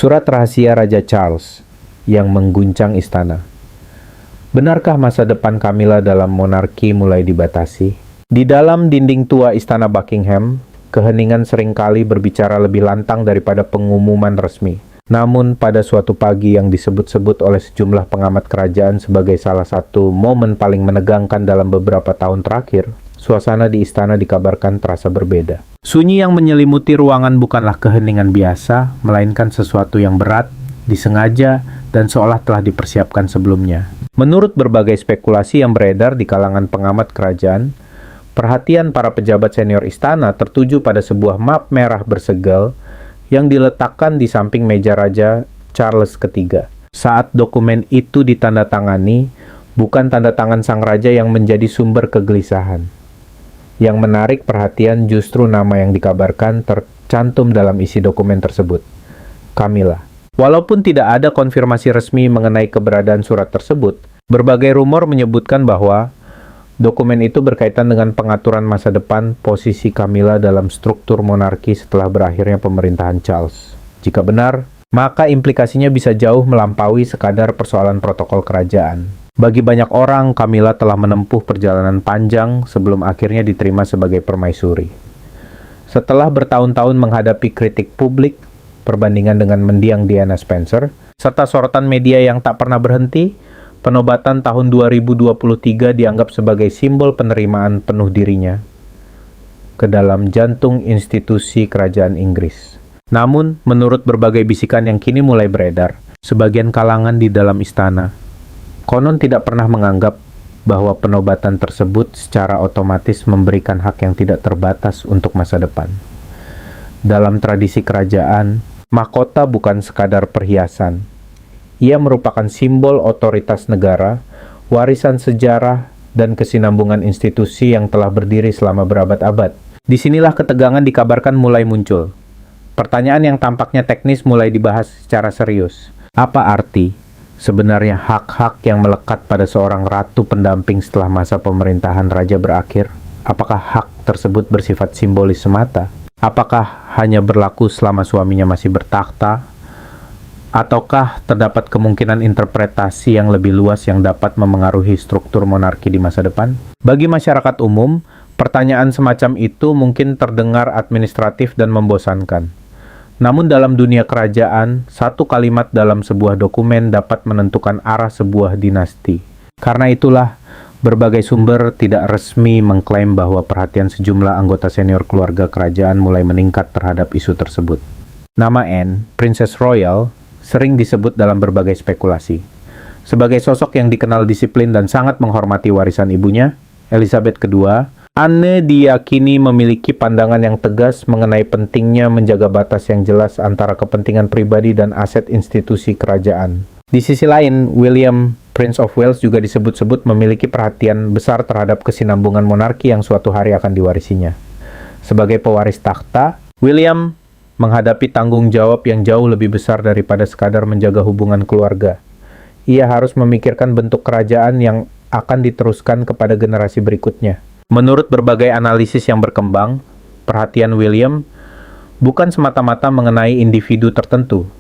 Surat rahasia Raja Charles yang mengguncang istana. Benarkah masa depan Camilla dalam monarki mulai dibatasi? Di dalam dinding tua istana Buckingham, keheningan seringkali berbicara lebih lantang daripada pengumuman resmi. Namun pada suatu pagi yang disebut-sebut oleh sejumlah pengamat kerajaan sebagai salah satu momen paling menegangkan dalam beberapa tahun terakhir, suasana di istana dikabarkan terasa berbeda. Sunyi yang menyelimuti ruangan bukanlah keheningan biasa, melainkan sesuatu yang berat, disengaja, dan seolah telah dipersiapkan sebelumnya. Menurut berbagai spekulasi yang beredar di kalangan pengamat kerajaan, perhatian para pejabat senior istana tertuju pada sebuah map merah bersegel yang diletakkan di samping meja Raja Charles III. Saat dokumen itu ditandatangani, bukan tanda tangan sang raja yang menjadi sumber kegelisahan. Yang menarik perhatian justru nama yang dikabarkan tercantum dalam isi dokumen tersebut, Camilla. Walaupun tidak ada konfirmasi resmi mengenai keberadaan surat tersebut, berbagai rumor menyebutkan bahwa dokumen itu berkaitan dengan pengaturan masa depan posisi Camilla dalam struktur monarki setelah berakhirnya pemerintahan Charles. Jika benar, maka implikasinya bisa jauh melampaui sekadar persoalan protokol kerajaan. Bagi banyak orang, Camilla telah menempuh perjalanan panjang sebelum akhirnya diterima sebagai permaisuri. Setelah bertahun-tahun menghadapi kritik publik, perbandingan dengan mendiang Diana Spencer, serta sorotan media yang tak pernah berhenti, penobatan tahun 2023 dianggap sebagai simbol penerimaan penuh dirinya ke dalam jantung institusi kerajaan Inggris. Namun, menurut berbagai bisikan yang kini mulai beredar, sebagian kalangan di dalam istana konon tidak pernah menganggap bahwa penobatan tersebut secara otomatis memberikan hak yang tidak terbatas untuk masa depan. Dalam tradisi kerajaan, mahkota bukan sekadar perhiasan. Ia merupakan simbol otoritas negara, warisan sejarah, dan kesinambungan institusi yang telah berdiri selama berabad-abad. Disinilah ketegangan dikabarkan mulai muncul. Pertanyaan yang tampaknya teknis mulai dibahas secara serius. Apa arti sebenarnya hak-hak yang melekat pada seorang ratu pendamping setelah masa pemerintahan raja berakhir? Apakah hak tersebut bersifat simbolis semata? Apakah hanya berlaku selama suaminya masih bertakhta? Ataukah terdapat kemungkinan interpretasi yang lebih luas yang dapat memengaruhi struktur monarki di masa depan? Bagi masyarakat umum, pertanyaan semacam itu mungkin terdengar administratif dan membosankan. Namun dalam dunia kerajaan, satu kalimat dalam sebuah dokumen dapat menentukan arah sebuah dinasti. Karena itulah, berbagai sumber tidak resmi mengklaim bahwa perhatian sejumlah anggota senior keluarga kerajaan mulai meningkat terhadap isu tersebut. Nama Anne, Princess Royal, sering disebut dalam berbagai spekulasi. Sebagai sosok yang dikenal disiplin dan sangat menghormati warisan ibunya, Elizabeth II, Anne diyakini memiliki pandangan yang tegas mengenai pentingnya menjaga batas yang jelas antara kepentingan pribadi dan aset institusi kerajaan. Di sisi lain, William, Prince of Wales juga disebut-sebut memiliki perhatian besar terhadap kesinambungan monarki yang suatu hari akan diwarisinya. Sebagai pewaris takhta, William menghadapi tanggung jawab yang jauh lebih besar daripada sekadar menjaga hubungan keluarga. Ia harus memikirkan bentuk kerajaan yang akan diteruskan kepada generasi berikutnya. Menurut berbagai analisis yang berkembang, perhatian William bukan semata-mata mengenai individu tertentu,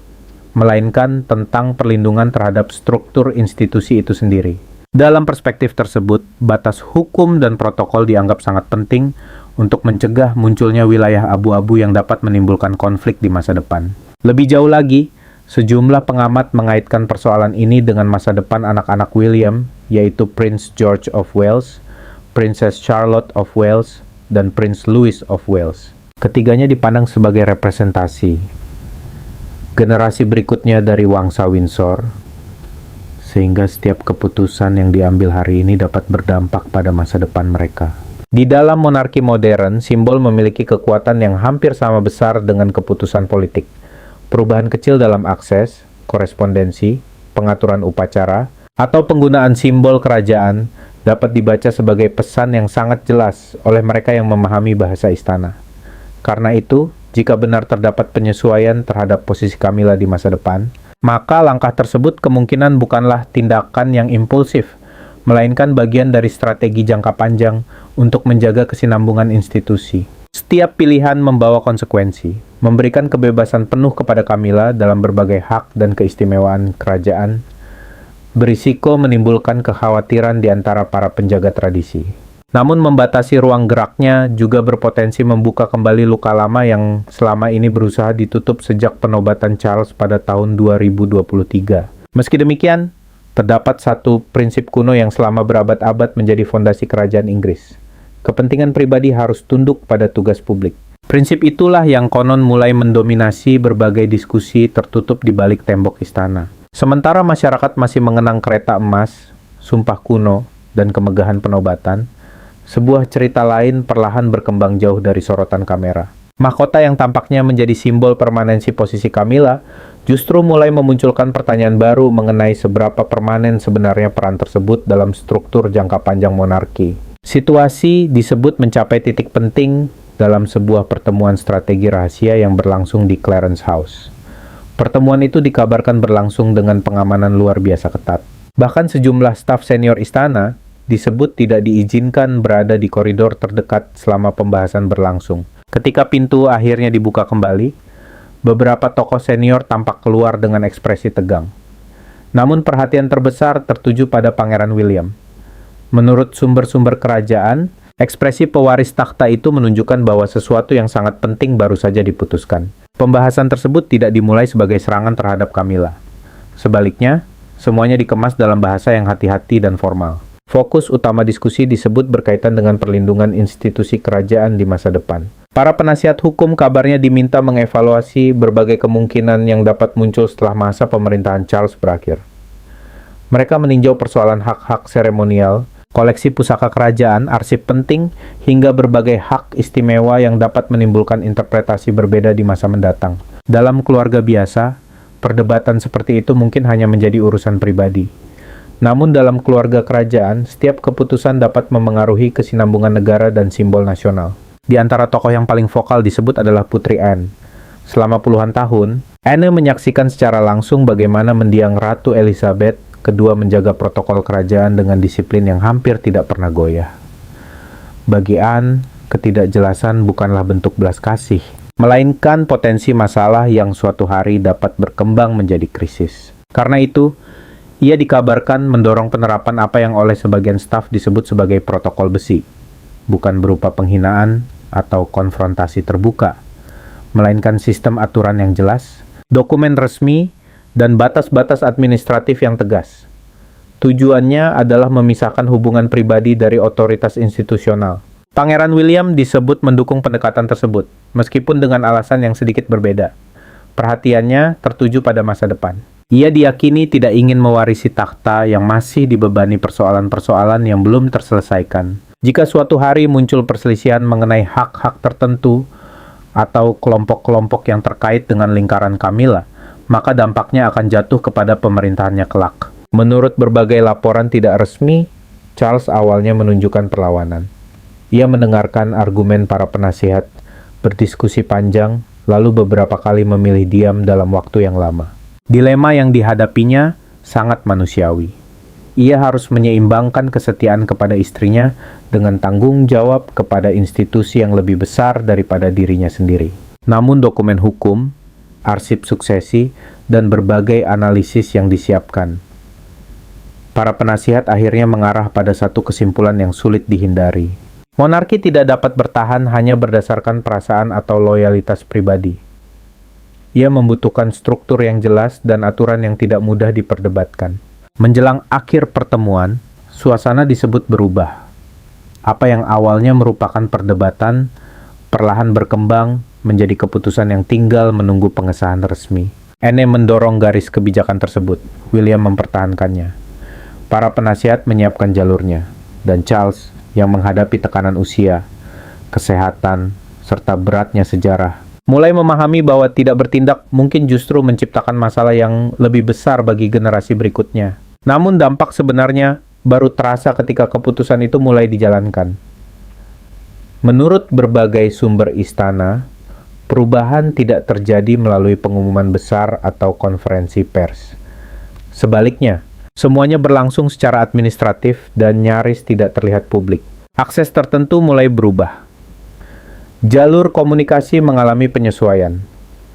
melainkan tentang perlindungan terhadap struktur institusi itu sendiri. Dalam perspektif tersebut, batas hukum dan protokol dianggap sangat penting untuk mencegah munculnya wilayah abu-abu yang dapat menimbulkan konflik di masa depan. Lebih jauh lagi, sejumlah pengamat mengaitkan persoalan ini dengan masa depan anak-anak William, yaitu Prince George of Wales, Princess Charlotte of Wales, dan Prince Louis of Wales. Ketiganya dipandang sebagai representasi generasi berikutnya dari Wangsa Windsor, sehingga setiap keputusan yang diambil hari ini dapat berdampak pada masa depan mereka. Di dalam monarki modern, simbol memiliki kekuatan yang hampir sama besar dengan keputusan politik. Perubahan kecil dalam akses, korespondensi, pengaturan upacara, atau penggunaan simbol kerajaan dapat dibaca sebagai pesan yang sangat jelas oleh mereka yang memahami bahasa istana. Karena itu, jika benar terdapat penyesuaian terhadap posisi Camilla di masa depan, maka langkah tersebut kemungkinan bukanlah tindakan yang impulsif, melainkan bagian dari strategi jangka panjang untuk menjaga kesinambungan institusi. Setiap pilihan membawa konsekuensi, memberikan kebebasan penuh kepada Camilla dalam berbagai hak dan keistimewaan kerajaan, berisiko menimbulkan kekhawatiran di antara para penjaga tradisi. Namun membatasi ruang geraknya juga berpotensi membuka kembali luka lama yang selama ini berusaha ditutup sejak penobatan Charles pada tahun 2023. Meski demikian, terdapat satu prinsip kuno yang selama berabad-abad menjadi fondasi kerajaan Inggris. Kepentingan pribadi harus tunduk pada tugas publik. Prinsip itulah yang konon mulai mendominasi berbagai diskusi tertutup di balik tembok istana. Sementara masyarakat masih mengenang kereta emas, sumpah kuno, dan kemegahan penobatan, sebuah cerita lain perlahan berkembang jauh dari sorotan kamera. Mahkota yang tampaknya menjadi simbol permanensi posisi Camilla justru mulai memunculkan pertanyaan baru mengenai seberapa permanen sebenarnya peran tersebut dalam struktur jangka panjang monarki. Situasi disebut mencapai titik penting dalam sebuah pertemuan strategi rahasia yang berlangsung di Clarence House. Pertemuan itu dikabarkan berlangsung dengan pengamanan luar biasa ketat. Bahkan sejumlah staf senior istana disebut tidak diizinkan berada di koridor terdekat selama pembahasan berlangsung. Ketika pintu akhirnya dibuka kembali, beberapa tokoh senior tampak keluar dengan ekspresi tegang. Namun perhatian terbesar tertuju pada Pangeran William. Menurut sumber-sumber kerajaan, ekspresi pewaris takhta itu menunjukkan bahwa sesuatu yang sangat penting baru saja diputuskan. Pembahasan tersebut tidak dimulai sebagai serangan terhadap Camilla. Sebaliknya, semuanya dikemas dalam bahasa yang hati-hati dan formal. Fokus utama diskusi disebut berkaitan dengan perlindungan institusi kerajaan di masa depan. Para penasihat hukum kabarnya diminta mengevaluasi berbagai kemungkinan yang dapat muncul setelah masa pemerintahan Charles berakhir. Mereka meninjau persoalan hak-hak seremonial, koleksi pusaka kerajaan, arsip penting, hingga berbagai hak istimewa yang dapat menimbulkan interpretasi berbeda di masa mendatang. Dalam keluarga biasa, perdebatan seperti itu mungkin hanya menjadi urusan pribadi. Namun dalam keluarga kerajaan, setiap keputusan dapat memengaruhi kesinambungan negara dan simbol nasional. Di antara tokoh yang paling vokal disebut adalah Putri Anne. Selama puluhan tahun, Anne menyaksikan secara langsung bagaimana mendiang Ratu Elizabeth kedua menjaga protokol kerajaan dengan disiplin yang hampir tidak pernah goyah. Bagi Anne, ketidakjelasan bukanlah bentuk belas kasih, melainkan potensi masalah yang suatu hari dapat berkembang menjadi krisis. Karena itu, ia dikabarkan mendorong penerapan apa yang oleh sebagian staf disebut sebagai protokol besi, bukan berupa penghinaan atau konfrontasi terbuka, melainkan sistem aturan yang jelas, dokumen resmi, dan batas-batas administratif yang tegas. Tujuannya adalah memisahkan hubungan pribadi dari otoritas institusional. Pangeran William disebut mendukung pendekatan tersebut, meskipun dengan alasan yang sedikit berbeda. Perhatiannya tertuju pada masa depan. Ia diyakini tidak ingin mewarisi takhta yang masih dibebani persoalan-persoalan yang belum terselesaikan. Jika suatu hari muncul perselisihan mengenai hak-hak tertentu atau kelompok-kelompok yang terkait dengan lingkaran Camilla, maka dampaknya akan jatuh kepada pemerintahannya kelak. Menurut berbagai laporan tidak resmi, Charles awalnya menunjukkan perlawanan. Ia mendengarkan argumen para penasihat, berdiskusi panjang, lalu beberapa kali memilih diam dalam waktu yang lama. Dilema yang dihadapinya sangat manusiawi. Ia harus menyeimbangkan kesetiaan kepada istrinya dengan tanggung jawab kepada institusi yang lebih besar daripada dirinya sendiri. Namun dokumen hukum, arsip suksesi, dan berbagai analisis yang disiapkan. Para penasihat akhirnya mengarah pada satu kesimpulan yang sulit dihindari. Monarki tidak dapat bertahan hanya berdasarkan perasaan atau loyalitas pribadi. Ia membutuhkan struktur yang jelas dan aturan yang tidak mudah diperdebatkan. Menjelang akhir pertemuan, suasana disebut berubah. Apa yang awalnya merupakan perdebatan, perlahan berkembang menjadi keputusan yang tinggal menunggu pengesahan resmi. Anne mendorong garis kebijakan tersebut, William mempertahankannya. Para penasihat menyiapkan jalurnya, dan Charles yang menghadapi tekanan usia, kesehatan, serta beratnya sejarah, mulai memahami bahwa tidak bertindak mungkin justru menciptakan masalah yang lebih besar bagi generasi berikutnya. Namun dampak sebenarnya baru terasa ketika keputusan itu mulai dijalankan. Menurut berbagai sumber istana, perubahan tidak terjadi melalui pengumuman besar atau konferensi pers. Sebaliknya, semuanya berlangsung secara administratif dan nyaris tidak terlihat publik. Akses tertentu mulai berubah. Jalur komunikasi mengalami penyesuaian.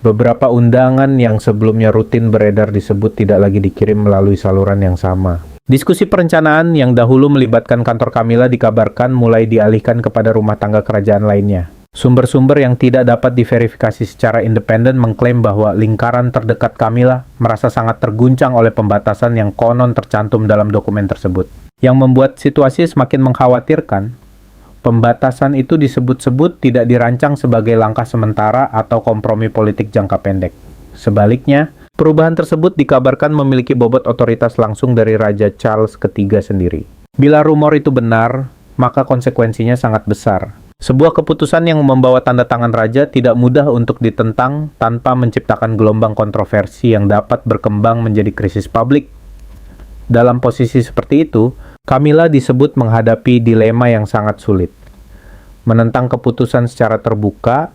Beberapa undangan yang sebelumnya rutin beredar disebut tidak lagi dikirim melalui saluran yang sama. Diskusi perencanaan yang dahulu melibatkan kantor Camilla dikabarkan mulai dialihkan kepada rumah tangga kerajaan lainnya. Sumber-sumber yang tidak dapat diverifikasi secara independen mengklaim bahwa lingkaran terdekat Camilla merasa sangat terguncang oleh pembatasan yang konon tercantum dalam dokumen tersebut. Yang membuat situasi semakin mengkhawatirkan, pembatasan itu disebut-sebut tidak dirancang sebagai langkah sementara atau kompromi politik jangka pendek. Sebaliknya, perubahan tersebut dikabarkan memiliki bobot otoritas langsung dari Raja Charles III sendiri. Bila rumor itu benar, maka konsekuensinya sangat besar. Sebuah keputusan yang membawa tanda tangan raja tidak mudah untuk ditentang tanpa menciptakan gelombang kontroversi yang dapat berkembang menjadi krisis publik. Dalam posisi seperti itu, Camilla disebut menghadapi dilema yang sangat sulit. Menentang keputusan secara terbuka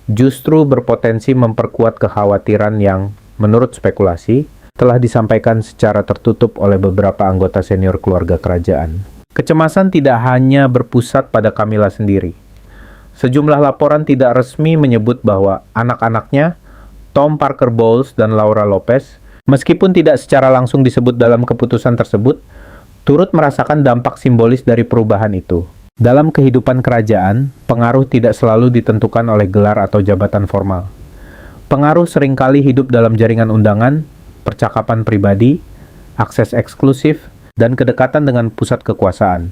justru berpotensi memperkuat kekhawatiran yang, menurut spekulasi, telah disampaikan secara tertutup oleh beberapa anggota senior keluarga kerajaan. Kecemasan tidak hanya berpusat pada Camilla sendiri. Sejumlah laporan tidak resmi menyebut bahwa anak-anaknya, Tom Parker Bowles dan Laura Lopez, meskipun tidak secara langsung disebut dalam keputusan tersebut, turut merasakan dampak simbolis dari perubahan itu. Dalam kehidupan kerajaan, pengaruh tidak selalu ditentukan oleh gelar atau jabatan formal. Pengaruh seringkali hidup dalam jaringan undangan, percakapan pribadi, akses eksklusif, dan kedekatan dengan pusat kekuasaan.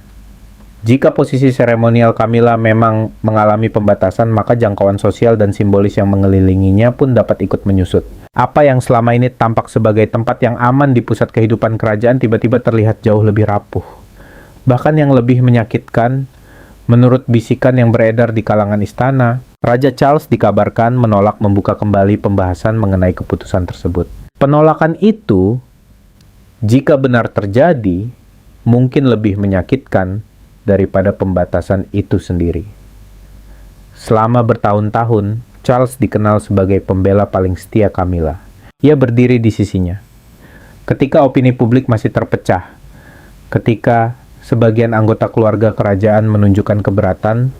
Jika posisi seremonial Camilla memang mengalami pembatasan, maka jangkauan sosial dan simbolis yang mengelilinginya pun dapat ikut menyusut. Apa yang selama ini tampak sebagai tempat yang aman di pusat kehidupan kerajaan tiba-tiba terlihat jauh lebih rapuh. Bahkan yang lebih menyakitkan, menurut bisikan yang beredar di kalangan istana, Raja Charles dikabarkan menolak membuka kembali pembahasan mengenai keputusan tersebut. Penolakan itu, jika benar terjadi, mungkin lebih menyakitkan daripada pembatasan itu sendiri. Selama bertahun-tahun, Charles dikenal sebagai pembela paling setia Camilla. Ia berdiri di sisinya. Ketika opini publik masih terpecah, ketika sebagian anggota keluarga kerajaan menunjukkan keberatan,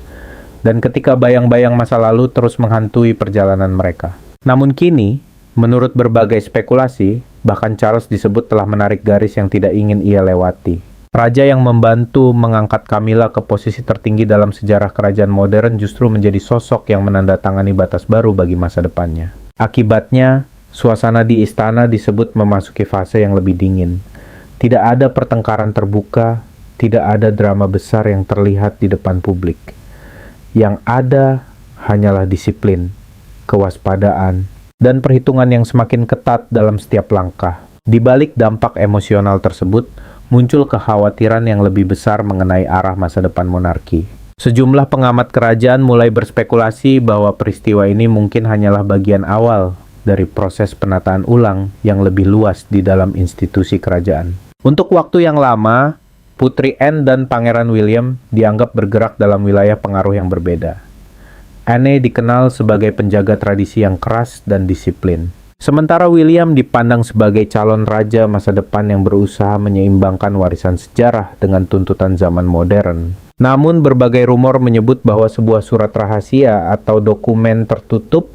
dan ketika bayang-bayang masa lalu terus menghantui perjalanan mereka. Namun kini, menurut berbagai spekulasi, bahkan Charles disebut telah menarik garis yang tidak ingin ia lewati. Raja yang membantu mengangkat Camilla ke posisi tertinggi dalam sejarah kerajaan modern justru menjadi sosok yang menandatangani batas baru bagi masa depannya. Akibatnya, suasana di istana disebut memasuki fase yang lebih dingin. Tidak ada pertengkaran terbuka, tidak ada drama besar yang terlihat di depan publik. Yang ada hanyalah disiplin, kewaspadaan, dan perhitungan yang semakin ketat dalam setiap langkah. Di balik dampak emosional tersebut, muncul kekhawatiran yang lebih besar mengenai arah masa depan monarki. Sejumlah pengamat kerajaan mulai berspekulasi bahwa peristiwa ini mungkin hanyalah bagian awal dari proses penataan ulang yang lebih luas di dalam institusi kerajaan. Untuk waktu yang lama, Putri Anne dan Pangeran William dianggap bergerak dalam wilayah pengaruh yang berbeda. Anne dikenal sebagai penjaga tradisi yang keras dan disiplin. Sementara William dipandang sebagai calon raja masa depan yang berusaha menyeimbangkan warisan sejarah dengan tuntutan zaman modern. Namun berbagai rumor menyebut bahwa sebuah surat rahasia atau dokumen tertutup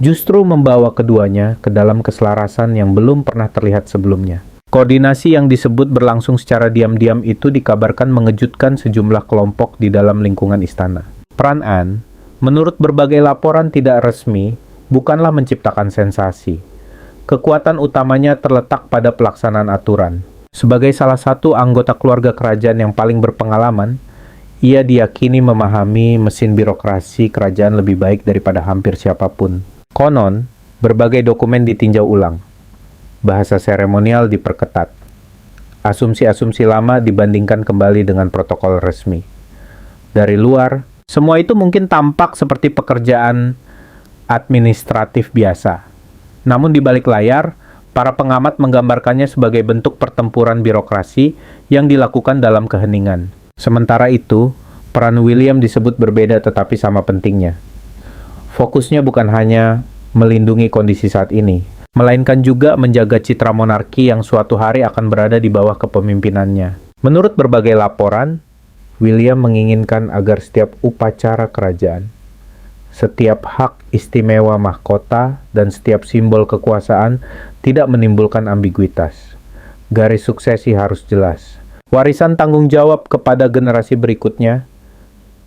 justru membawa keduanya ke dalam keselarasan yang belum pernah terlihat sebelumnya. Koordinasi yang disebut berlangsung secara diam-diam itu dikabarkan mengejutkan sejumlah kelompok di dalam lingkungan istana. Peran Anne, menurut berbagai laporan tidak resmi, bukanlah menciptakan sensasi. Kekuatan utamanya terletak pada pelaksanaan aturan. Sebagai salah satu anggota keluarga kerajaan yang paling berpengalaman, ia diyakini memahami mesin birokrasi kerajaan lebih baik daripada hampir siapapun. Konon, berbagai dokumen ditinjau ulang. Bahasa seremonial diperketat. Asumsi-asumsi lama dibandingkan kembali dengan protokol resmi. Dari luar, semua itu mungkin tampak seperti pekerjaan administratif biasa. Namun di balik layar, para pengamat menggambarkannya sebagai bentuk pertempuran birokrasi yang dilakukan dalam keheningan. Sementara itu, peran William disebut berbeda tetapi sama pentingnya. Fokusnya bukan hanya melindungi kondisi saat ini, melainkan juga menjaga citra monarki yang suatu hari akan berada di bawah kepemimpinannya. Menurut berbagai laporan, William menginginkan agar setiap upacara kerajaan, setiap hak istimewa mahkota dan setiap simbol kekuasaan tidak menimbulkan ambiguitas. Garis suksesi harus jelas. Warisan tanggung jawab kepada generasi berikutnya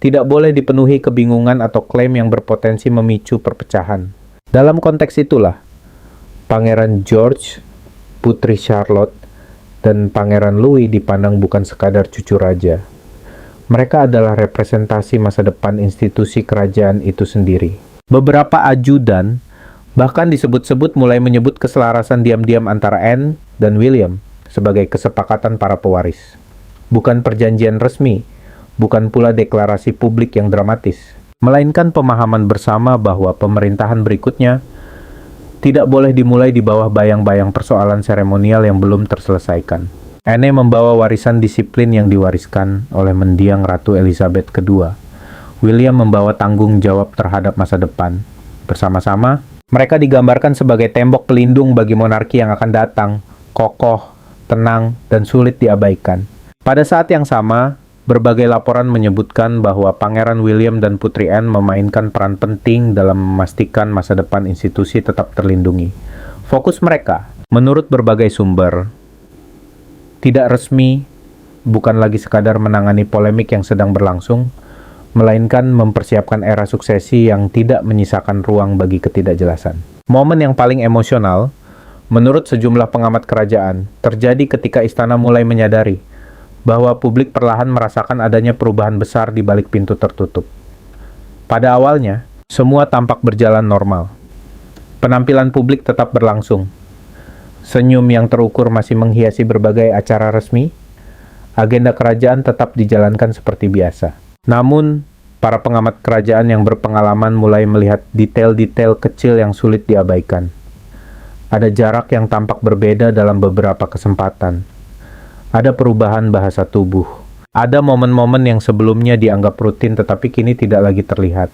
tidak boleh dipenuhi kebingungan atau klaim yang berpotensi memicu perpecahan. Dalam konteks itulah, Pangeran George, Putri Charlotte, dan Pangeran Louis dipandang bukan sekadar cucu raja. Mereka adalah representasi masa depan institusi kerajaan itu sendiri. Beberapa ajudan bahkan disebut-sebut mulai menyebut keselarasan diam-diam antara Anne dan William sebagai kesepakatan para pewaris. Bukan perjanjian resmi, bukan pula deklarasi publik yang dramatis, melainkan pemahaman bersama bahwa pemerintahan berikutnya tidak boleh dimulai di bawah bayang-bayang persoalan seremonial yang belum terselesaikan. Anne membawa warisan disiplin yang diwariskan oleh mendiang Ratu Elizabeth II. William membawa tanggung jawab terhadap masa depan. Bersama-sama, mereka digambarkan sebagai tembok pelindung bagi monarki yang akan datang, kokoh, tenang, dan sulit diabaikan. Pada saat yang sama, berbagai laporan menyebutkan bahwa Pangeran William dan Putri Anne memainkan peran penting dalam memastikan masa depan institusi tetap terlindungi. Fokus mereka, menurut berbagai sumber, tidak resmi, bukan lagi sekadar menangani polemik yang sedang berlangsung, melainkan mempersiapkan era suksesi yang tidak menyisakan ruang bagi ketidakjelasan. Momen yang paling emosional, menurut sejumlah pengamat kerajaan, terjadi ketika istana mulai menyadari bahwa publik perlahan merasakan adanya perubahan besar di balik pintu tertutup. Pada awalnya, semua tampak berjalan normal. Penampilan publik tetap berlangsung. Senyum yang terukur masih menghiasi berbagai acara resmi. Agenda kerajaan tetap dijalankan seperti biasa. Namun, para pengamat kerajaan yang berpengalaman mulai melihat detail-detail kecil yang sulit diabaikan. Ada jarak yang tampak berbeda dalam beberapa kesempatan. Ada perubahan bahasa tubuh. Ada momen-momen yang sebelumnya dianggap rutin tetapi kini tidak lagi terlihat.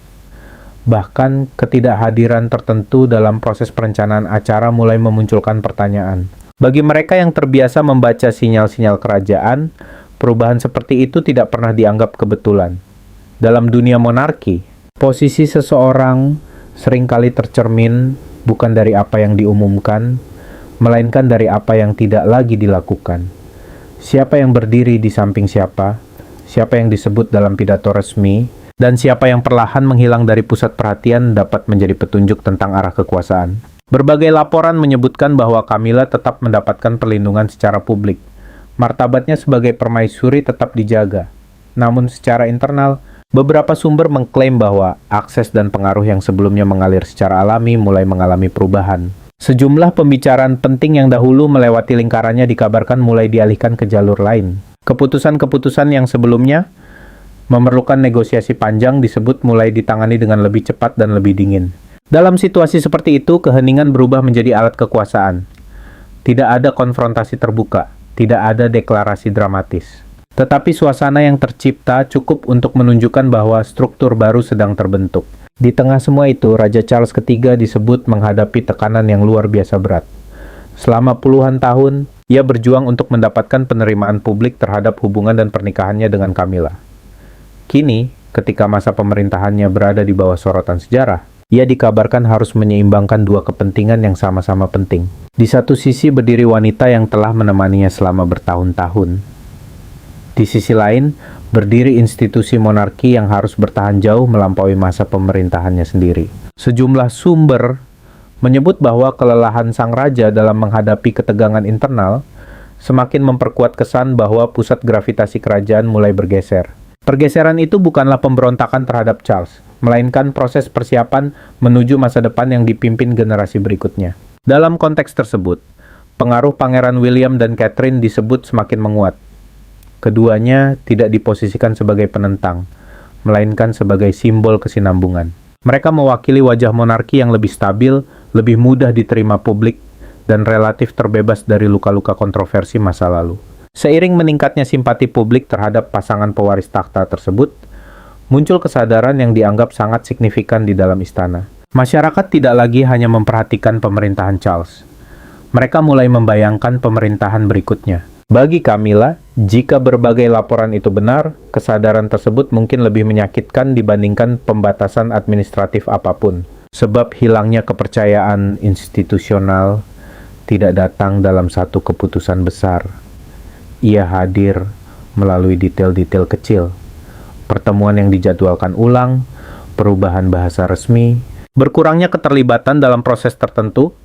Bahkan ketidakhadiran tertentu dalam proses perencanaan acara mulai memunculkan pertanyaan. Bagi mereka yang terbiasa membaca sinyal-sinyal kerajaan, perubahan seperti itu tidak pernah dianggap kebetulan. Dalam dunia monarki, posisi seseorang seringkali tercermin bukan dari apa yang diumumkan, melainkan dari apa yang tidak lagi dilakukan. Siapa yang berdiri di samping siapa yang disebut dalam pidato resmi, dan siapa yang perlahan menghilang dari pusat perhatian dapat menjadi petunjuk tentang arah kekuasaan. Berbagai laporan menyebutkan bahwa Camilla tetap mendapatkan perlindungan secara publik. Martabatnya sebagai permaisuri tetap dijaga. Namun secara internal, beberapa sumber mengklaim bahwa akses dan pengaruh yang sebelumnya mengalir secara alami mulai mengalami perubahan. Sejumlah pembicaraan penting yang dahulu melewati lingkarannya dikabarkan mulai dialihkan ke jalur lain. Keputusan-keputusan yang sebelumnya memerlukan negosiasi panjang disebut mulai ditangani dengan lebih cepat dan lebih dingin. Dalam situasi seperti itu, keheningan berubah menjadi alat kekuasaan. Tidak ada konfrontasi terbuka, tidak ada deklarasi dramatis. Tetapi suasana yang tercipta cukup untuk menunjukkan bahwa struktur baru sedang terbentuk. Di tengah semua itu, Raja Charles III disebut menghadapi tekanan yang luar biasa berat. Selama puluhan tahun, ia berjuang untuk mendapatkan penerimaan publik terhadap hubungan dan pernikahannya dengan Camilla. Kini, ketika masa pemerintahannya berada di bawah sorotan sejarah, ia dikabarkan harus menyeimbangkan dua kepentingan yang sama-sama penting. Di satu sisi berdiri wanita yang telah menemaninya selama bertahun-tahun. Di sisi lain, berdiri institusi monarki yang harus bertahan jauh melampaui masa pemerintahannya sendiri. Sejumlah sumber menyebut bahwa kelelahan sang raja dalam menghadapi ketegangan internal semakin memperkuat kesan bahwa pusat gravitasi kerajaan mulai bergeser. Pergeseran itu bukanlah pemberontakan terhadap Charles, melainkan proses persiapan menuju masa depan yang dipimpin generasi berikutnya. Dalam konteks tersebut, pengaruh Pangeran William dan Catherine disebut semakin menguat. Keduanya tidak diposisikan sebagai penentang, melainkan sebagai simbol kesinambungan. Mereka mewakili wajah monarki yang lebih stabil, lebih mudah diterima publik, dan relatif terbebas dari luka-luka kontroversi masa lalu. Seiring meningkatnya simpati publik terhadap pasangan pewaris takhta tersebut, muncul kesadaran yang dianggap sangat signifikan di dalam istana. Masyarakat tidak lagi hanya memperhatikan pemerintahan Charles. Mereka mulai membayangkan pemerintahan berikutnya. Bagi Camilla, Jika berbagai laporan itu benar, kesadaran tersebut mungkin lebih menyakitkan dibandingkan pembatasan administratif apapun. Sebab hilangnya kepercayaan institusional tidak datang dalam satu keputusan besar. Ia hadir melalui detail-detail kecil. Pertemuan yang dijadwalkan ulang, perubahan bahasa resmi, berkurangnya keterlibatan dalam proses tertentu,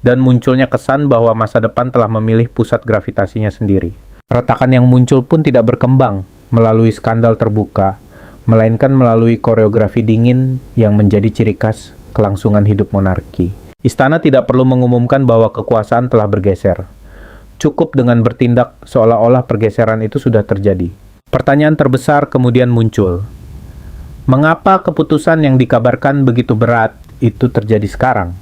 dan munculnya kesan bahwa masa depan telah memilih pusat gravitasinya sendiri. Retakan yang muncul pun tidak berkembang melalui skandal terbuka, melainkan melalui koreografi dingin yang menjadi ciri khas kelangsungan hidup monarki. Istana tidak perlu mengumumkan bahwa kekuasaan telah bergeser. Cukup dengan bertindak seolah-olah pergeseran itu sudah terjadi. Pertanyaan terbesar kemudian muncul. Mengapa keputusan yang dikabarkan begitu berat itu terjadi sekarang?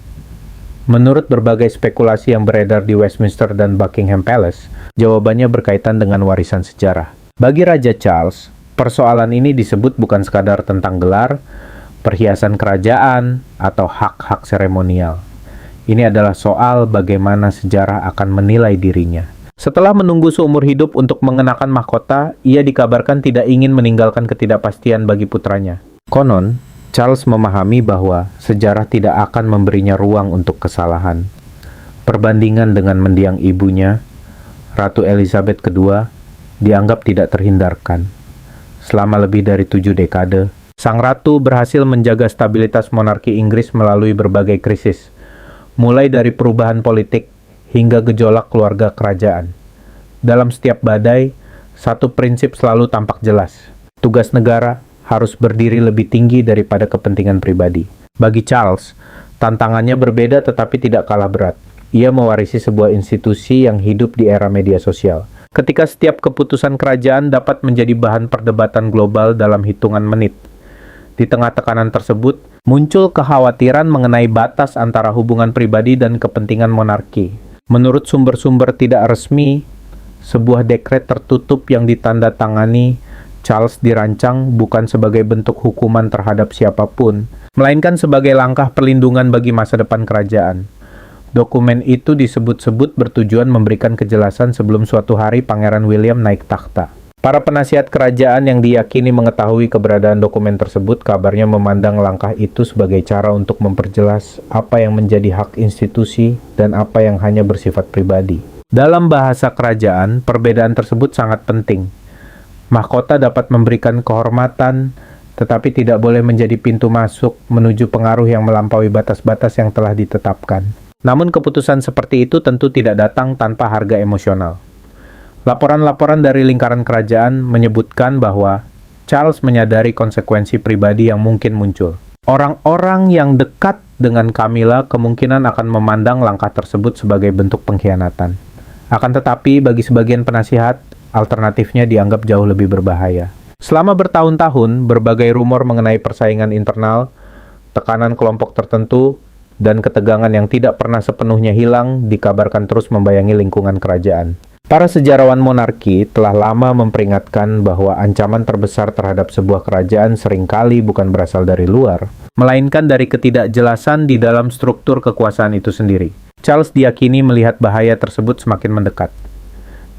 Menurut berbagai spekulasi yang beredar di Westminster dan Buckingham Palace, jawabannya berkaitan dengan warisan sejarah. Bagi Raja Charles, persoalan ini disebut bukan sekadar tentang gelar, perhiasan kerajaan, atau hak-hak seremonial. Ini adalah soal bagaimana sejarah akan menilai dirinya. Setelah menunggu seumur hidup untuk mengenakan mahkota, ia dikabarkan tidak ingin meninggalkan ketidakpastian bagi putranya. Konon, Charles memahami bahwa sejarah tidak akan memberinya ruang untuk kesalahan. Perbandingan dengan mendiang ibunya, Ratu Elizabeth II, dianggap tidak terhindarkan. Selama lebih dari 7 dekade, Sang Ratu berhasil menjaga stabilitas monarki Inggris melalui berbagai krisis, mulai dari perubahan politik hingga gejolak keluarga kerajaan. Dalam setiap badai, satu prinsip selalu tampak jelas. Tugas negara harus berdiri lebih tinggi daripada kepentingan pribadi. Bagi Charles, tantangannya berbeda tetapi tidak kalah berat. Ia mewarisi sebuah institusi yang hidup di era media sosial. Ketika setiap keputusan kerajaan dapat menjadi bahan perdebatan global dalam hitungan menit. Di tengah tekanan tersebut, muncul kekhawatiran mengenai batas antara hubungan pribadi dan kepentingan monarki. Menurut sumber-sumber tidak resmi, sebuah dekret tertutup yang ditandatangani Charles dirancang bukan sebagai bentuk hukuman terhadap siapapun, melainkan sebagai langkah perlindungan bagi masa depan kerajaan. Dokumen itu disebut-sebut bertujuan memberikan kejelasan sebelum suatu hari Pangeran William naik takhta. Para penasihat kerajaan yang diyakini mengetahui keberadaan dokumen tersebut kabarnya memandang langkah itu sebagai cara untuk memperjelas apa yang menjadi hak institusi dan apa yang hanya bersifat pribadi. Dalam bahasa kerajaan, perbedaan tersebut sangat penting. Mahkota dapat memberikan kehormatan, tetapi tidak boleh menjadi pintu masuk menuju pengaruh yang melampaui batas-batas yang telah ditetapkan. Namun keputusan seperti itu tentu tidak datang tanpa harga emosional. Laporan-laporan dari lingkaran kerajaan menyebutkan bahwa Charles menyadari konsekuensi pribadi yang mungkin muncul. Orang-orang yang dekat dengan Camilla kemungkinan akan memandang langkah tersebut sebagai bentuk pengkhianatan. Akan tetapi, bagi sebagian penasihat, alternatifnya dianggap jauh lebih berbahaya. Selama bertahun-tahun, berbagai rumor mengenai persaingan internal, tekanan kelompok tertentu, dan ketegangan yang tidak pernah sepenuhnya hilang dikabarkan terus membayangi lingkungan kerajaan. Para sejarawan monarki telah lama memperingatkan bahwa ancaman terbesar terhadap sebuah kerajaan seringkali bukan berasal dari luar, melainkan dari ketidakjelasan di dalam struktur kekuasaan itu sendiri. Charles diyakini melihat bahaya tersebut semakin mendekat.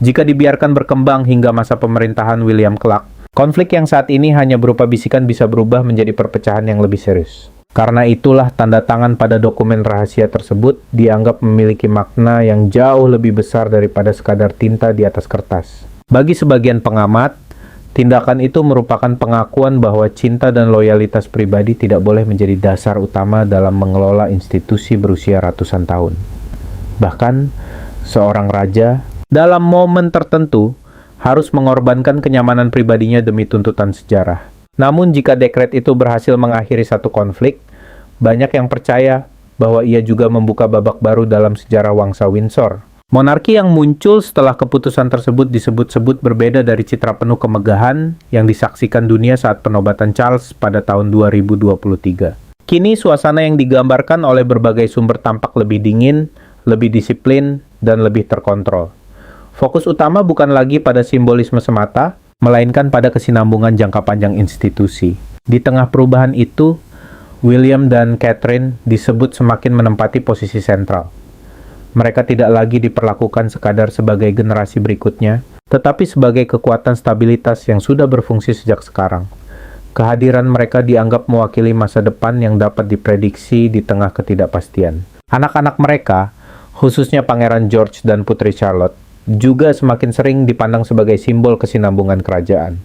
Jika dibiarkan berkembang hingga masa pemerintahan William kelak, konflik yang saat ini hanya berupa bisikan bisa berubah menjadi perpecahan yang lebih serius. Karena itulah tanda tangan pada dokumen rahasia tersebut dianggap memiliki makna yang jauh lebih besar daripada sekadar tinta di atas kertas. Bagi sebagian pengamat, tindakan itu merupakan pengakuan bahwa cinta dan loyalitas pribadi tidak boleh menjadi dasar utama dalam mengelola institusi berusia ratusan tahun. Bahkan, seorang raja dalam momen tertentu harus mengorbankan kenyamanan pribadinya demi tuntutan sejarah. Namun jika dekret itu berhasil mengakhiri satu konflik, banyak yang percaya bahwa ia juga membuka babak baru dalam sejarah Wangsa Windsor. Monarki yang muncul setelah keputusan tersebut disebut-sebut berbeda dari citra penuh kemegahan yang disaksikan dunia saat penobatan Charles pada tahun 2023. Kini suasana yang digambarkan oleh berbagai sumber tampak lebih dingin, lebih disiplin, dan lebih terkontrol. Fokus utama bukan lagi pada simbolisme semata, melainkan pada kesinambungan jangka panjang institusi. Di tengah perubahan itu, William dan Catherine disebut semakin menempati posisi sentral. Mereka tidak lagi diperlakukan sekadar sebagai generasi berikutnya, tetapi sebagai kekuatan stabilitas yang sudah berfungsi sejak sekarang. Kehadiran mereka dianggap mewakili masa depan yang dapat diprediksi di tengah ketidakpastian. Anak-anak mereka, khususnya Pangeran George dan Putri Charlotte, juga semakin sering dipandang sebagai simbol kesinambungan kerajaan.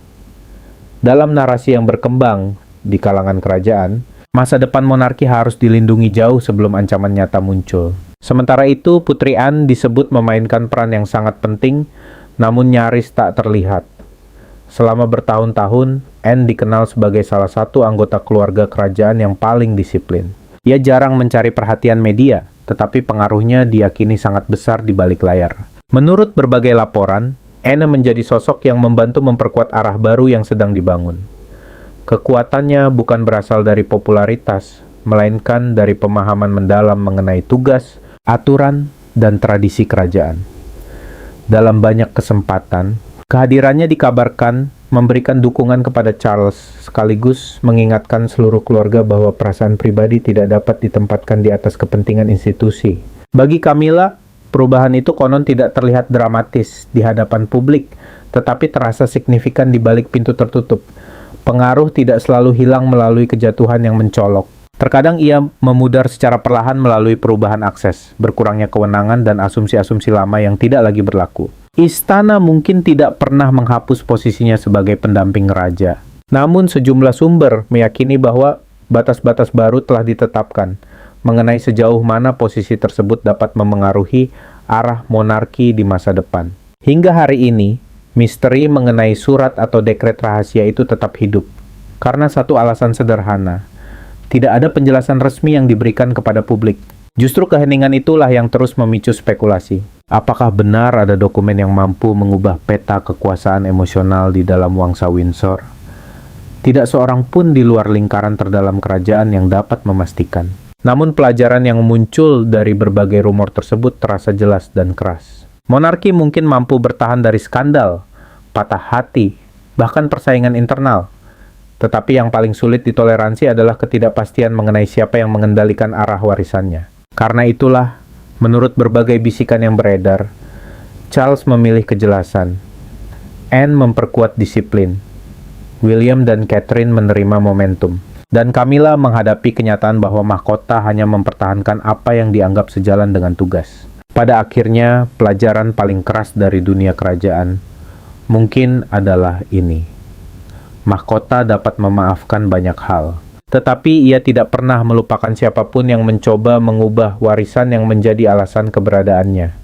Dalam narasi yang berkembang di kalangan kerajaan, masa depan monarki harus dilindungi jauh sebelum ancaman nyata muncul. Sementara itu, Putri Anne disebut memainkan peran yang sangat penting, namun nyaris tak terlihat. Selama bertahun-tahun, Anne dikenal sebagai salah satu anggota keluarga kerajaan yang paling disiplin. Ia jarang mencari perhatian media, tetapi pengaruhnya diyakini sangat besar di balik layar. Menurut berbagai laporan, Anne menjadi sosok yang membantu memperkuat arah baru yang sedang dibangun. Kekuatannya bukan berasal dari popularitas, melainkan dari pemahaman mendalam mengenai tugas, aturan, dan tradisi kerajaan. Dalam banyak kesempatan, kehadirannya dikabarkan memberikan dukungan kepada Charles, sekaligus mengingatkan seluruh keluarga bahwa perasaan pribadi tidak dapat ditempatkan di atas kepentingan institusi. Bagi Camilla, perubahan itu konon tidak terlihat dramatis di hadapan publik, tetapi terasa signifikan di balik pintu tertutup. Pengaruh tidak selalu hilang melalui kejatuhan yang mencolok. Terkadang ia memudar secara perlahan melalui perubahan akses, berkurangnya kewenangan, dan asumsi-asumsi lama yang tidak lagi berlaku. Istana mungkin tidak pernah menghapus posisinya sebagai pendamping raja. Namun sejumlah sumber meyakini bahwa batas-batas baru telah ditetapkan mengenai sejauh mana posisi tersebut dapat memengaruhi arah monarki di masa depan. Hingga hari ini, misteri mengenai surat atau dekret rahasia itu tetap hidup. Karena satu alasan sederhana, tidak ada penjelasan resmi yang diberikan kepada publik. Justru keheningan itulah yang terus memicu spekulasi. Apakah benar ada dokumen yang mampu mengubah peta kekuasaan emosional di dalam Wangsa Windsor? Tidak seorang pun di luar lingkaran terdalam kerajaan yang dapat memastikan. Namun pelajaran yang muncul dari berbagai rumor tersebut terasa jelas dan keras. Monarki mungkin mampu bertahan dari skandal, patah hati, bahkan persaingan internal. Tetapi yang paling sulit ditoleransi adalah ketidakpastian mengenai siapa yang mengendalikan arah warisannya. Karena itulah, menurut berbagai bisikan yang beredar, Charles memilih kejelasan. Anne memperkuat disiplin. William dan Catherine menerima momentum. Dan Camilla menghadapi kenyataan bahwa mahkota hanya mempertahankan apa yang dianggap sejalan dengan tugas. Pada akhirnya, pelajaran paling keras dari dunia kerajaan mungkin adalah ini. Mahkota dapat memaafkan banyak hal, tetapi ia tidak pernah melupakan siapapun yang mencoba mengubah warisan yang menjadi alasan keberadaannya.